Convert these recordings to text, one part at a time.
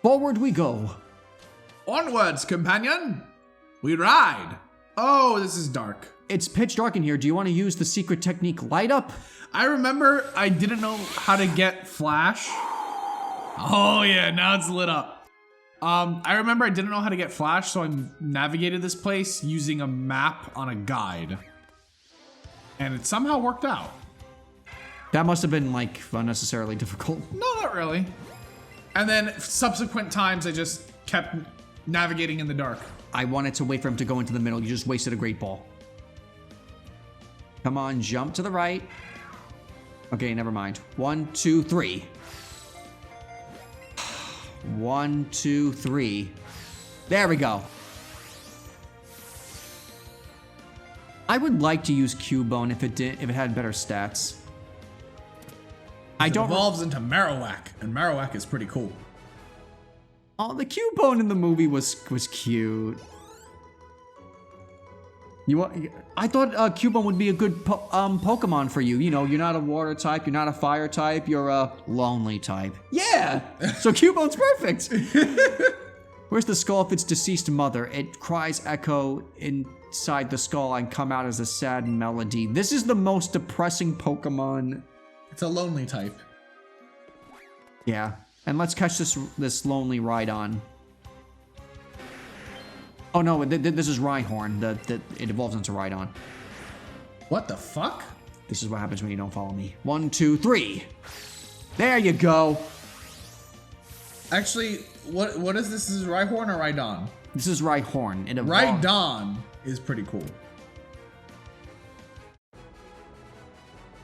Forward we go. Onwards, companion. We ride. Oh, this is dark. It's pitch dark in here. Do you want to use the secret technique light up? I remember I didn't know how to get flash. Oh yeah, now it's lit up. I remember I didn't know how to get flash, so I navigated this place using a map on a guide. And it somehow worked out. That must have been like unnecessarily difficult. No, not really. And then subsequent times I just kept navigating in the dark. I wanted to wait for him to go into the middle. You just wasted a great ball. Come on, jump to the right. Okay, never mind. 1, 2, 3. 1, 2, 3. There we go. I would like to use Cubone if it had better stats. It evolves into Marowak, and Marowak is pretty cool. Oh, the Cubone in the movie was cute. I thought Cubone would be a good Pokemon for you. You know, you're not a water type, you're not a fire type, you're a lonely type. Yeah! So Cubone's perfect! Where's the skull of its deceased mother? It cries echo inside the skull and come out as a sad melody. This is the most depressing Pokemon. It's a lonely type. Yeah. And let's catch this lonely Rhydon. Oh no, this is Rhyhorn. It evolves into Rhydon. What the fuck? This is what happens when you don't follow me. 1, 2, 3. There you go. Actually, what is this? Is Rhyhorn or Rhydon? This is Rhyhorn. Rhydon is pretty cool.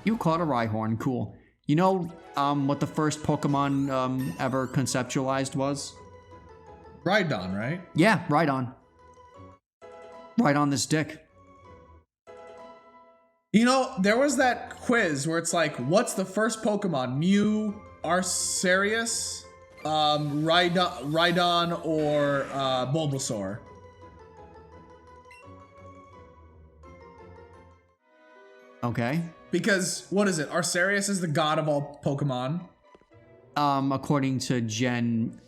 You caught a Rhyhorn. Cool. You know what the first Pokemon ever conceptualized was? Rhydon, right? Yeah, Rhydon. Right on this dick. You know, there was that quiz where it's like, what's the first Pokemon? Mew, Arceus, Rhydon, or Bulbasaur? Okay. Because, what is it? Arceus is the god of all Pokemon. According to Gen...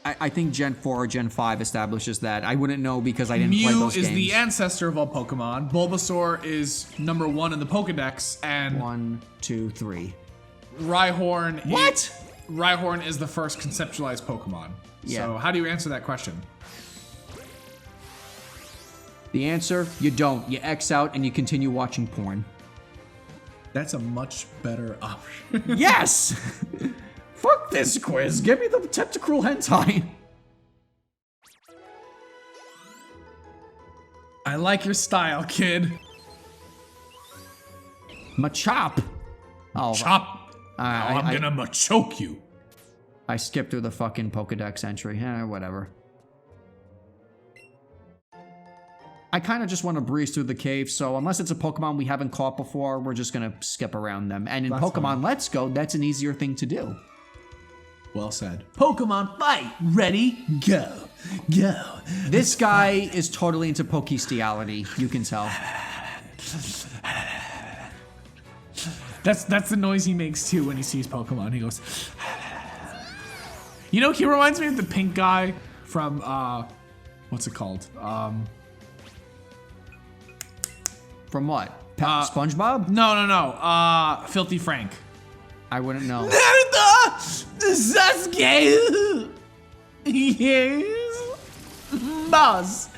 I think Gen 4 or Gen 5 establishes that. I wouldn't know because I didn't play those games. Mew is the ancestor of all Pokemon. Bulbasaur is number 1 in the Pokedex, and... 1, 2, 3. Rhyhorn... What? Rhyhorn is the first conceptualized Pokemon. Yeah. So, how do you answer that question? The answer, you don't. You X out and you continue watching porn. That's a much better option. Yes! Fuck this quiz. Give me the tentacruel hentai. I like your style, kid. Machop. Oh, Chop. I'm gonna machoke you. I skipped through the fucking Pokedex entry. Whatever. I kind of just want to breeze through the cave, so unless it's a Pokemon we haven't caught before, we're just gonna skip around them. And in Pokemon fine. Let's Go, that's an easier thing to do. Well said. Pokemon fight! Ready? Go. Go. This guy is totally into Pokestiality, you can tell. That's the noise he makes too when he sees Pokemon. He goes... You know, he reminds me of the pink guy from, what's it called? From what? SpongeBob? No. Filthy Frank. I wouldn't know. Naruto! Sasuke! Yes! Boss!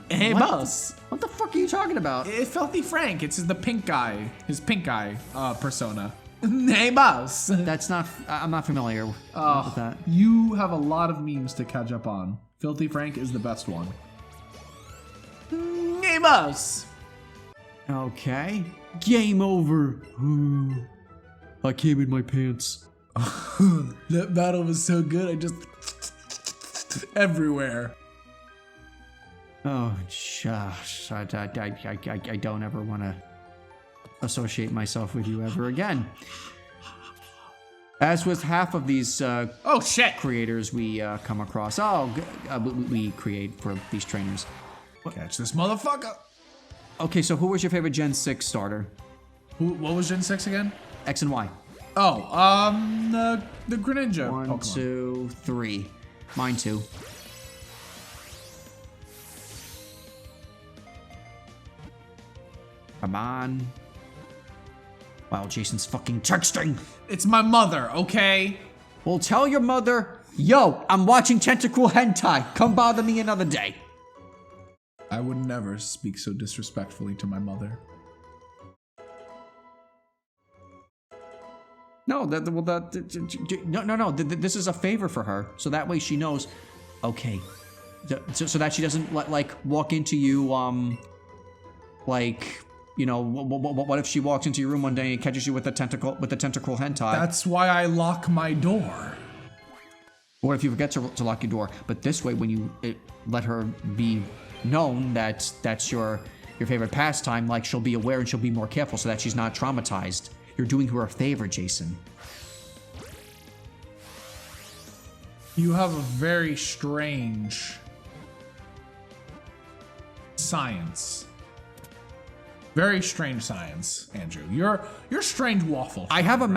Hey, boss! What the fuck are you talking about? Filthy Frank. It's the pink guy. His pink guy persona. Hey, boss! That's not... I'm not familiar with that. You have a lot of memes to catch up on. Filthy Frank is the best one. Hey, boss! Okay. Game over. I came in my pants. That battle was so good, I just... everywhere. Oh, shush. I don't ever want to associate myself with you ever again. As with half of these creators we come across. We create for these trainers. Catch this motherfucker. Okay, so who was your favorite Gen 6 starter? What was Gen 6 again? X and Y. Oh, the Greninja 1, Pokemon. 2, 3. Mine too. Come on. Wow, Jason's fucking texting. It's my mother, okay? Well, tell your mother, yo, I'm watching tentacle hentai. Come bother me another day. I would never speak so disrespectfully to my mother. No, no. This is a favor for her, so that way she knows. Okay, so that she doesn't like walk into you. Like, you know, what if she walks into your room one day and catches you with the tentacle hentai? That's why I lock my door. What if you forget to lock your door? But this way, when you let her be known that that's your favorite pastime, like she'll be aware and she'll be more careful, so that she's not traumatized. You're doing her a favor, Jason. You have a very strange science. Very strange science, Andrew. You're a strange waffle. I have a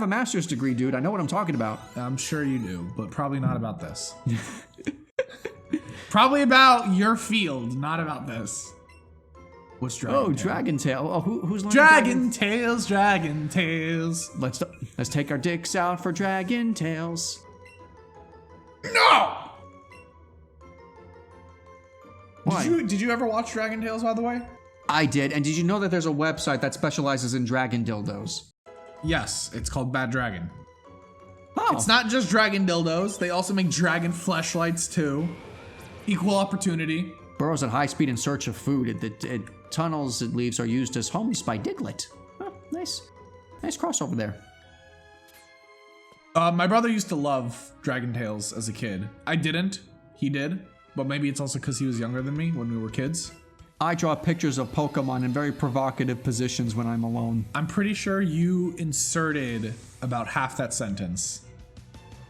master's degree, dude. I know what I'm talking about. I'm sure you do, but probably not about this. Probably about your field, not about this. What's Dragon Tail? Dragon Tail. Oh, who's learning Dragon Tales, Dragon Tales. Let's take our dicks out for Dragon Tales. No! Why? Did you ever watch Dragon Tales, by the way? I did. And did you know that there's a website that specializes in dragon dildos? Yes, it's called Bad Dragon. Oh. It's not just dragon dildos. They also make dragon fleshlights too. Equal opportunity. Burrows at high speed in search of food. The tunnels it leaves are used as homes by Diglett. Oh, nice crossover there. My brother used to love Dragon Tales as a kid. I didn't. He did. But maybe it's also because he was younger than me when we were kids. I draw pictures of Pokemon in very provocative positions when I'm alone. I'm pretty sure you inserted about half that sentence.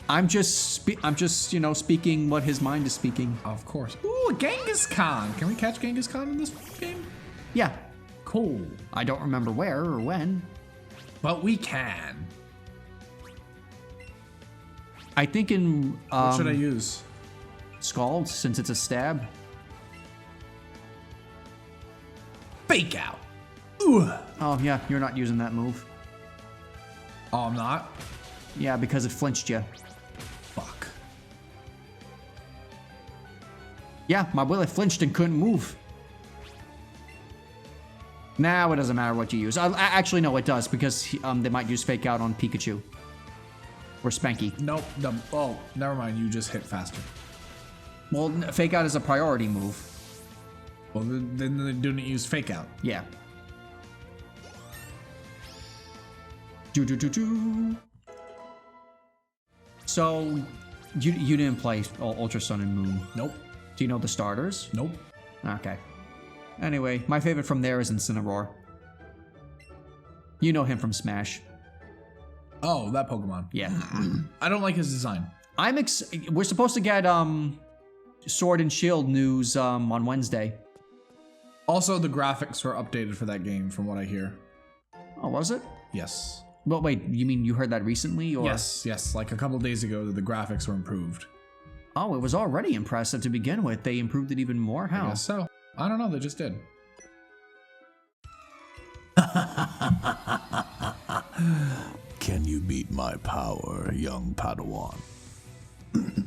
I'm just speaking what his mind is speaking. Of course. Ooh, a Genghis Khan. Can we catch Genghis Khan in this game? Yeah. Cool. I don't remember where or when. But we can. I think in... what should I use? Scald, since it's a stab. Fake out. Ooh. Oh, yeah, you're not using that move. Oh, I'm not? Yeah, because it flinched you. Fuck. Yeah, my Willie flinched and couldn't move. Now it doesn't matter what you use. Actually, no, it does, because they might use Fake Out on Pikachu. Or Spanky. Nope. Oh, never mind. You just hit faster. Well, Fake Out is a priority move. Well, then they didn't use Fake Out. Yeah. Do. So, you didn't play Ultra Sun and Moon. Nope. Do you know the starters? Nope. Okay. Anyway, my favorite from there is Incineroar. You know him from Smash. Oh, that Pokemon. Yeah. I don't like his design. We're supposed to get Sword and Shield news on Wednesday. Also, the graphics were updated for that game, from what I hear. Oh, was it? Yes. Well, wait, you mean you heard that recently? Or? Yes. Like a couple days ago, the graphics were improved. Oh, it was already impressive to begin with. They improved it even more? How? I guess so. I don't know, they just did. Can you beat my power, young Padawan?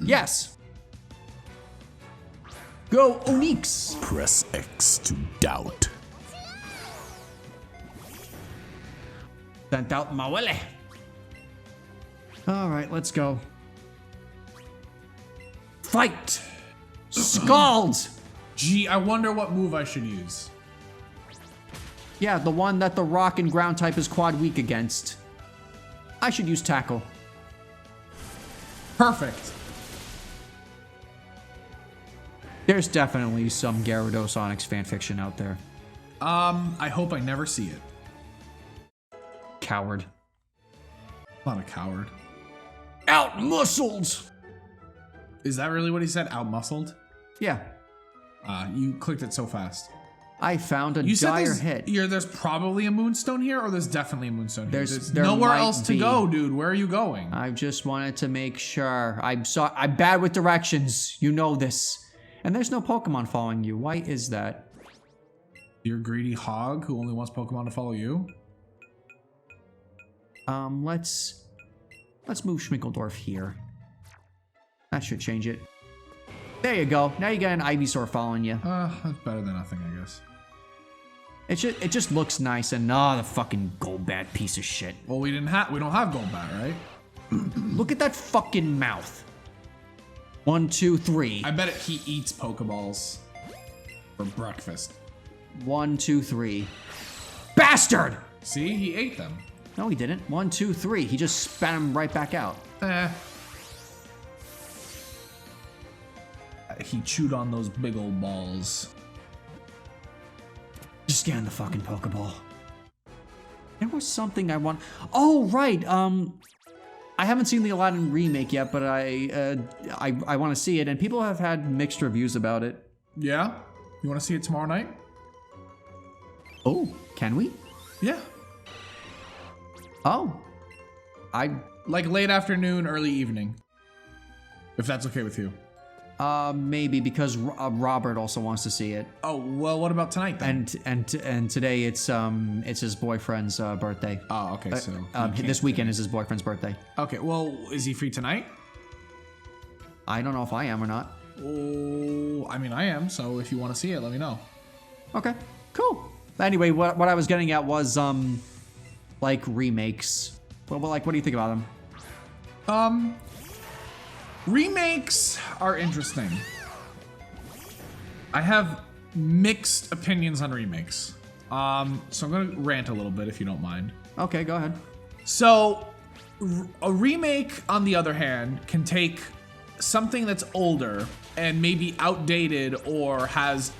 Yes! Go, Onyx! Press X to doubt. Sent out my Willy. Alright, let's go. Fight! Scald! Gee, I wonder what move I should use. Yeah, the one that the rock and ground type is quad weak against. I should use Tackle. Perfect. There's definitely some Gyarados Onyx fanfiction out there. I hope I never see it. Coward. Not a coward. Out-muscled! Is that really what he said? Out-muscled? Yeah. You clicked it so fast. I found a You said dire there's, hit. there's probably a moonstone here, or there's definitely a moonstone here? There's there nowhere might else to be. go, dude. Where are you going? I just wanted to make sure. I'm bad with directions. You know this. And there's no Pokemon following you. Why is that? You're a greedy hog who only wants Pokemon to follow you? Let's move Schminkledorf here. That should change it. There you go. Now you got an Ivysaur following you. That's better than nothing, I guess. It just looks nice, and the fucking Golbat piece of shit. Well, we don't have Golbat, right? Look at that fucking mouth. 1, 2, 3. I bet he eats Pokeballs for breakfast. 1, 2, 3. Bastard! See, he ate them. No, he didn't. 1, 2, 3. He just spat him right back out. He chewed on those big old balls. Just scan the fucking Pokeball. There was something I want. Oh, right. I haven't seen the Aladdin remake yet, but I want to see it, and people have had mixed reviews about it. Yeah? You want to see it tomorrow night? Oh, can we? Yeah. Oh. Like late afternoon, early evening. If that's okay with you. Maybe because Robert also wants to see it. Oh, well, what about tonight then? And today it's his boyfriend's birthday. Oh, okay, so this weekend is his boyfriend's birthday. Okay, well, is he free tonight? I don't know if I am or not. Oh, I mean, I am, so if you want to see it, let me know. Okay, cool. Anyway, what I was getting at was like remakes. Well, like, what do you think about them? Remakes are interesting. I have mixed opinions on remakes. So I'm gonna rant a little bit if you don't mind. Okay, go ahead. So, a remake, on the other hand, can take something that's older and maybe outdated or has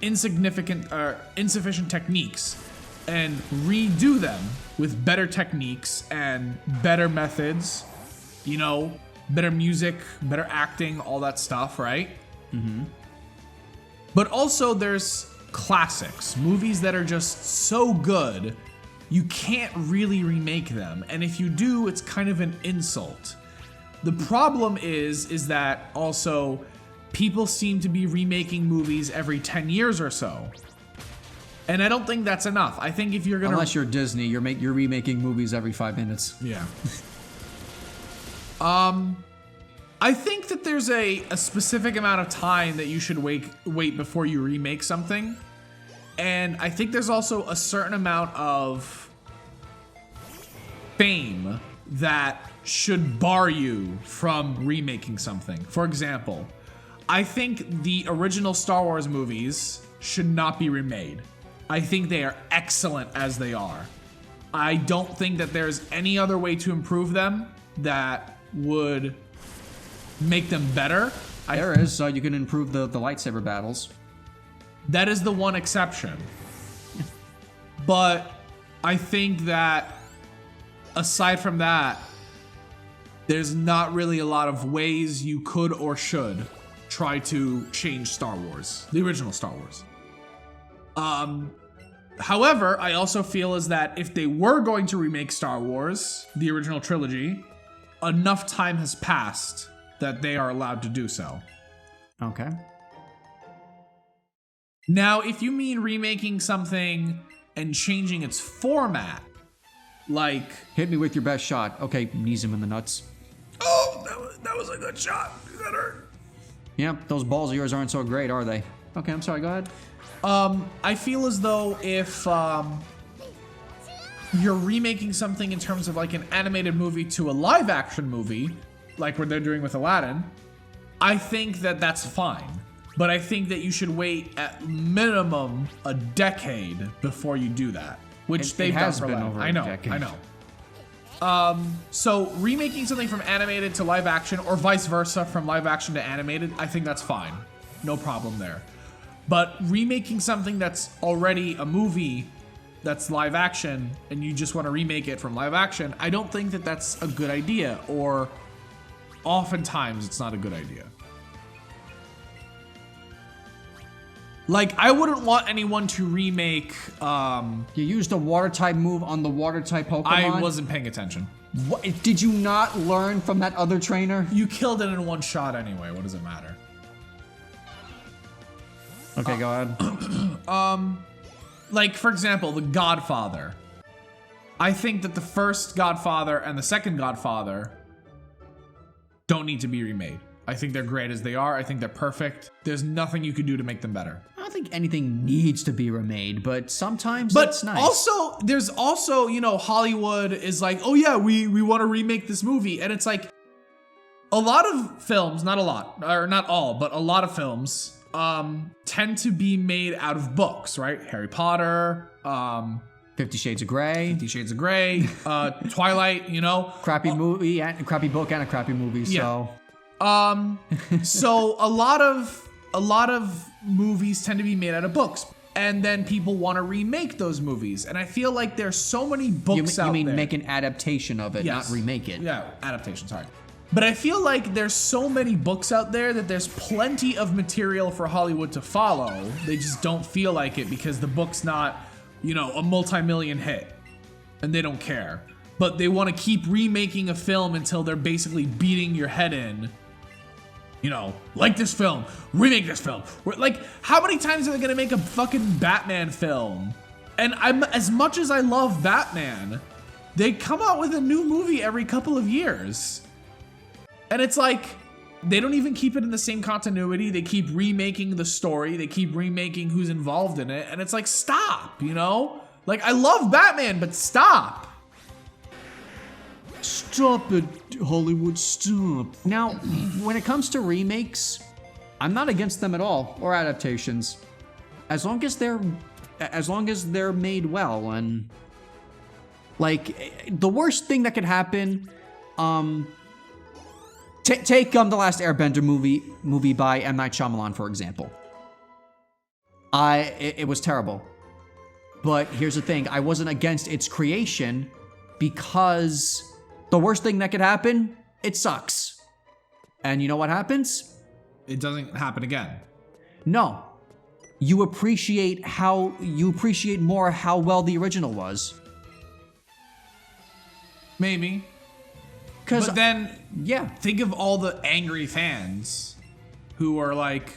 insignificant or insufficient techniques and redo them with better techniques and better methods, you know, better music, better acting, all that stuff, right? Mm-hmm. But also there's classics, movies that are just so good, you can't really remake them. And if you do, it's kind of an insult. The problem is that also people seem to be remaking movies every 10 years or so. And I don't think that's enough. I think if you're gonna... Unless you're Disney, you're remaking movies every 5 minutes. Yeah. I think that there's a specific amount of time that you should wait before you remake something. And I think there's also a certain amount of fame that should bar you from remaking something. For example, I think the original Star Wars movies should not be remade. I think they are excellent as they are. I don't think that there's any other way to improve them that would make them better. There is, so you can improve the lightsaber battles. That is the one exception. But I think that aside from that, there's not really a lot of ways you could or should try to change Star Wars, the original Star Wars. However, I also feel is that if they were going to remake Star Wars, the original trilogy, enough time has passed that they are allowed to do so. Okay. Now, if you mean remaking something and changing its format, like... Hit me with your best shot. Okay, knees him in the nuts. Oh, that was a good shot. That hurt. Yeah, those balls of yours aren't so great, are they? Okay, I'm sorry, go ahead. I feel as though if you're remaking something in terms of like an animated movie to a live action movie, like what they're doing with Aladdin, I think that that's fine. But I think that you should wait at minimum a decade before you do that, which they've done for Aladdin. I know. So remaking something from animated to live action or vice versa from live action to animated, I think that's fine. No problem there. But remaking something that's already a movie that's live action and you just want to remake it from live action, I don't think that that's a good idea, or oftentimes it's not a good idea. Like, I wouldn't want anyone to remake, You used a water type move on the water type Pokemon? I wasn't paying attention. What, did you not learn from that other trainer? You killed it in one shot anyway, what does it matter? Okay, go ahead. Like, for example, The Godfather. I think that the first Godfather and the second Godfather don't need to be remade. I think they're great as they are. I think they're perfect. There's nothing you could do to make them better. I don't think anything needs to be remade, but sometimes that's nice. Also, there's also, you know, Hollywood is like, oh yeah, we want to remake this movie. And it's like, a lot of films, not a lot, or not all, but a lot of films tend to be made out of books, right? Harry Potter, 50 Shades of Grey. 50 Shades of Grey, Twilight, you know? Crappy movie, and crappy book, and a crappy movie, so... So a lot of movies tend to be made out of books, and then people want to remake those movies. And I feel like there's so many books out there. You mean make an adaptation of it, Yes. not remake it? Yeah, adaptation, sorry. But I feel like there's so many books out there that there's plenty of material for Hollywood to follow. They just don't feel like it because the book's not, you know, a multi-million hit, and they don't care. But they want to keep remaking a film until they're basically beating your head in. You know, like this film, remake this film. Like, how many times are they gonna make a fucking Batman film? And as much as I love Batman, they come out with a new movie every couple of years. And it's like, they don't even keep it in the same continuity. They keep remaking the story. They keep remaking who's involved in it. And it's like, stop, you know? Like, I love Batman, but stop. Stop it, Hollywood, stop. Now, when it comes to remakes, I'm not against them at all, or adaptations. As long as they're made well, and like the worst thing that could happen, take the last Airbender movie by M. Night Shyamalan, for example. It was terrible. But here's the thing, I wasn't against its creation because the worst thing that could happen, it sucks. And you know what happens? It doesn't happen again. No. You appreciate more how well the original was. Maybe. But then, yeah. Think of all the angry fans who are like,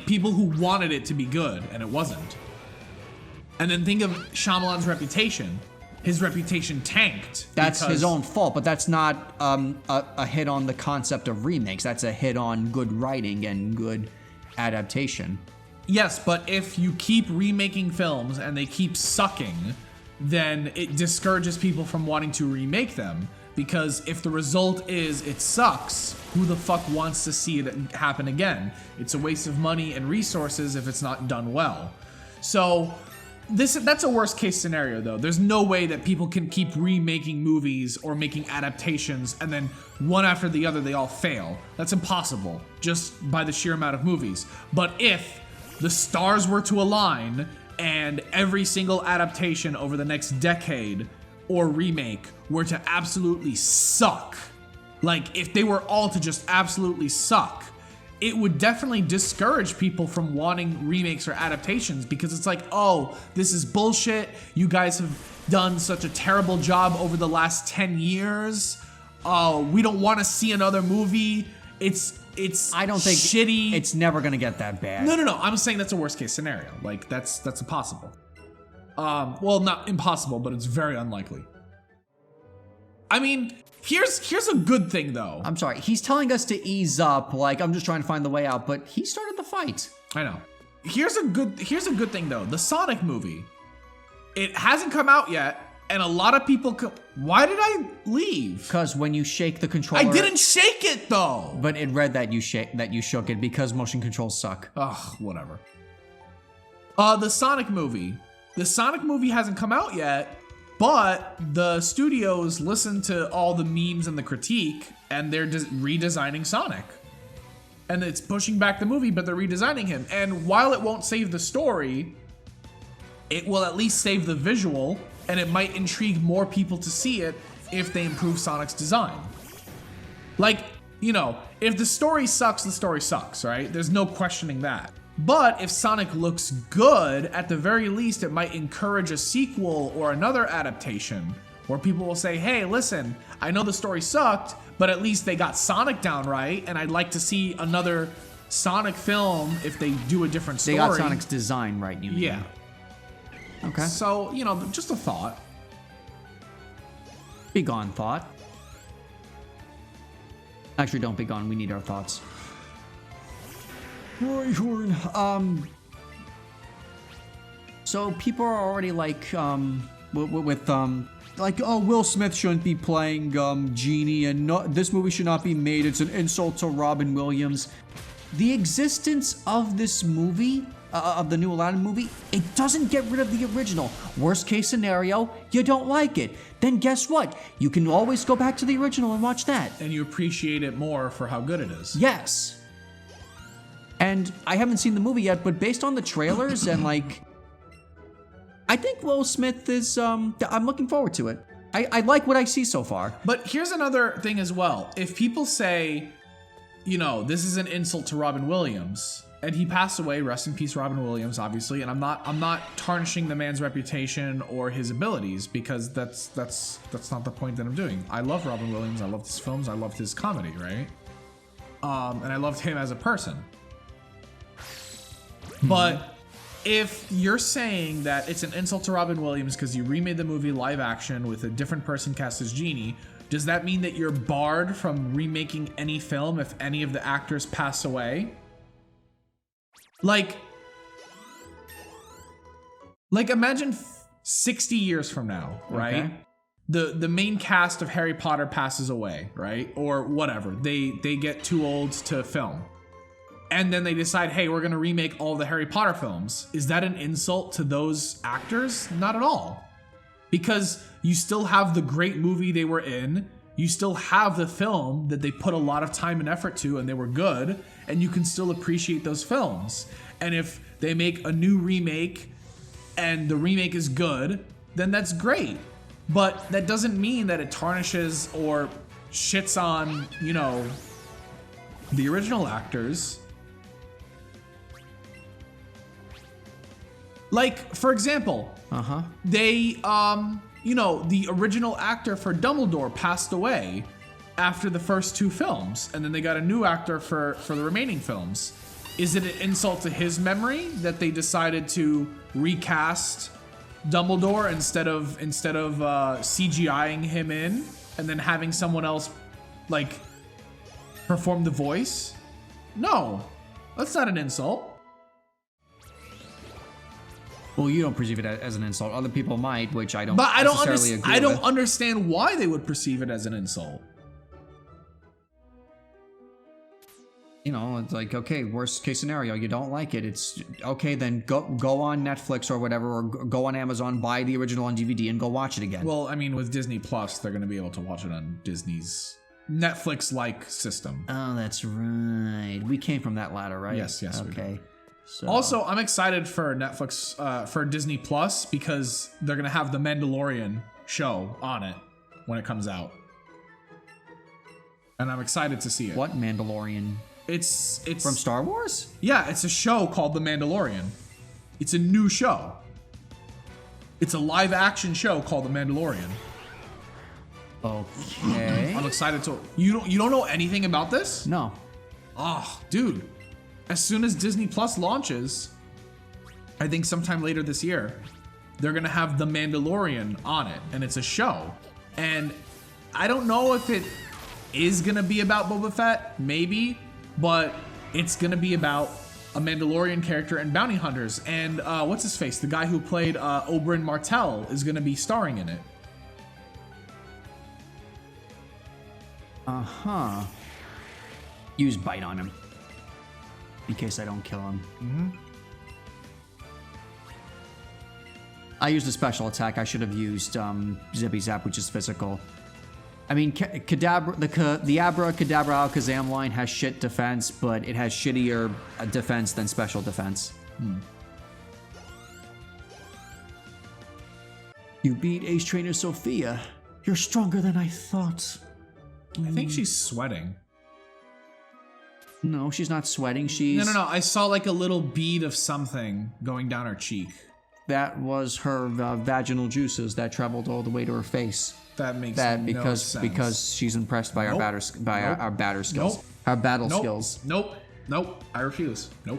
people who wanted it to be good and it wasn't. And then think of Shyamalan's reputation. His reputation tanked. That's his own fault, but that's not a hit on the concept of remakes. That's a hit on good writing and good adaptation. Yes, but if you keep remaking films and they keep sucking, then it discourages people from wanting to remake them. Because if the result is it sucks, who the fuck wants to see it happen again? It's a waste of money and resources if it's not done well. So that's a worst case scenario though. There's no way that people can keep remaking movies or making adaptations and then one after the other they all fail. That's impossible just by the sheer amount of movies. But if the stars were to align and every single adaptation over the next decade or remake were to absolutely suck, like if they were all to just absolutely suck, it would definitely discourage people from wanting remakes or adaptations because it's like, oh, this is bullshit. You guys have done such a terrible job over the last 10 years. Oh, we don't want to see another movie. I don't think shitty. It's never gonna get that bad. No. I'm saying that's a worst case scenario. Like that's impossible. Well, not impossible, but it's very unlikely. I mean, here's a good thing though. I'm sorry, he's telling us to ease up, like I'm just trying to find the way out, but he started the fight. I know. Here's a good thing though. The Sonic movie, it hasn't come out yet, and a lot of people why did I leave? Because when you shake the controller, I didn't shake it though. But it read that you shook it because motion controls suck. Ugh, whatever. The Sonic movie hasn't come out yet. But the studios listen to all the memes and the critique, and they're redesigning Sonic. And it's pushing back the movie, but they're redesigning him. And while it won't save the story, it will at least save the visual, and it might intrigue more people to see it if they improve Sonic's design. Like, you know, if the story sucks, right? There's no questioning that. But if Sonic looks good, at the very least, it might encourage a sequel or another adaptation where people will say, hey, listen, I know the story sucked, but at least they got Sonic down right, and I'd like to see another Sonic film if they do a different story. They got Sonic's design right, you mean? Yeah. Okay. So, you know, just a thought. Be gone, thought. Actually, don't be gone. We need our thoughts. So people are already like, like, oh, Will Smith shouldn't be playing Genie, and this movie should not be made. It's an insult to Robin Williams. The existence of this movie, of the new Aladdin movie, it doesn't get rid of the original. Worst case scenario, you don't like it. Then guess what? You can always go back to the original and watch that. And you appreciate it more for how good it is. Yes. And I haven't seen the movie yet, but based on the trailers and like, I think Will Smith is, I'm looking forward to it. I like what I see so far. But here's another thing as well. If people say, you know, this is an insult to Robin Williams, and he passed away, rest in peace, Robin Williams, obviously, and I'm not tarnishing the man's reputation or his abilities, because that's not the point that I'm doing. I love Robin Williams, I loved his films, I loved his comedy, right? And I loved him as a person. But if you're saying that it's an insult to Robin Williams because you remade the movie live action with a different person cast as Genie, does that mean that you're barred from remaking any film if any of the actors pass away? Like imagine 60 years from now, right? Okay. The main cast of Harry Potter passes away, right? Or whatever. They get too old to film. And then they decide, hey, we're going to remake all the Harry Potter films. Is that an insult to those actors? Not at all. Because you still have the great movie they were in. You still have the film that they put a lot of time and effort to, and they were good. And you can still appreciate those films. And if they make a new remake and the remake is good, then that's great. But that doesn't mean that it tarnishes or shits on, you know, the original actors. Like, for example, they, you know, the original actor for Dumbledore passed away after the first two films, and then they got a new actor for the remaining films. Is it an insult to his memory that they decided to recast Dumbledore instead of CGIing him in and then having someone else, like, perform the voice? No, that's not an insult. Well, you don't perceive it as an insult. Other people might, which I don't. But I don't necessarily agree I don't with. understand why they would perceive it as an insult. You know, it's like, okay, worst case scenario, you don't like it. It's okay, then go on Netflix or whatever, or go on Amazon, buy the original on DVD, and go watch it again. Well, I mean, with Disney Plus, they're going to be able to watch it on Disney's Netflix-like system. Oh, that's right. We came from that ladder, right? Yes, we did. Okay. So. Also, I'm excited for Netflix, for Disney Plus, because they're going to have the Mandalorian show on it when it comes out. And I'm excited to see it. What Mandalorian? It's From Star Wars? Yeah, it's a show called The Mandalorian. It's a new show. It's a live action show called The Mandalorian. Okay. I'm excited to. You don't know anything about this? No. Oh, dude. As soon as Disney Plus launches, I think sometime later this year, they're gonna have The Mandalorian on it, and it's a show. And I don't know if it is gonna be about Boba Fett, maybe, but it's gonna be about a Mandalorian character and bounty hunters. And what's his face? The guy who played Oberyn Martell is gonna be starring in it. Uh-huh. Use bite on him. In case I don't kill him. Mm-hmm. I used a special attack. I should have used Zippy Zap, which is physical. I mean, the Abracadabra Alakazam line has shit defense, but it has shittier defense than special defense. You beat Ace Trainer Sophia. You're stronger than I thought. I think she's sweating. No, she's not sweating. She's... No. I saw like a little bead of something going down her cheek. That was her vaginal juices that traveled all the way to her face. That makes no sense. Because she's impressed by our batter skills. Nope. Our battle skills. Nope. I refuse. Nope.